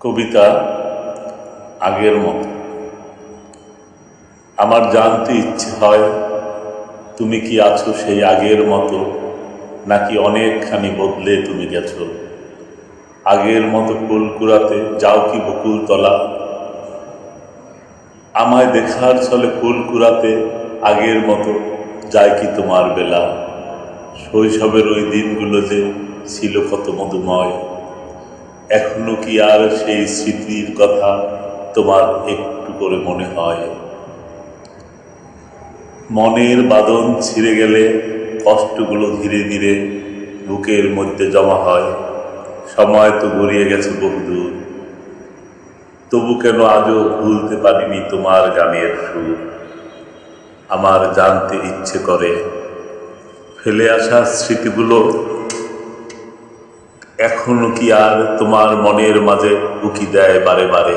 কবিতা আগের মতো। আমার জানতে ইচ্ছে হয় তুমি কি আছো সেই আগের মতো, নাকি অনেকখানি বদলে তুমি গেছো। আগের মতো ফুল কুড়াতে যাও কি বকুল তলা, আমায় দেখার ছলে ফুল কুড়াতে আগের মতো যায় কি তোমার বেলা। শৈশবের ওই দিনগুলো যে ছিল কত মধুময়, এখনো কি আর সেই স্মৃতির কথা তোমার একটু করে মনে হয়। মনের বাঁধন ছিঁড়ে গেলে কষ্টগুলো ধীরে ধীরে বুকের মধ্যে জমা হয়। সময় তো গড়িয়ে গেছে বহুদূর, তবু কেন আজও ভুলতে পারিনি তোমার গানের সুর। আমার জানতে ইচ্ছে করে ফেলে আসা স্মৃতিগুলো এখনো কি আর তোমার মনের মাঝে উকি দেয় বারে বারে।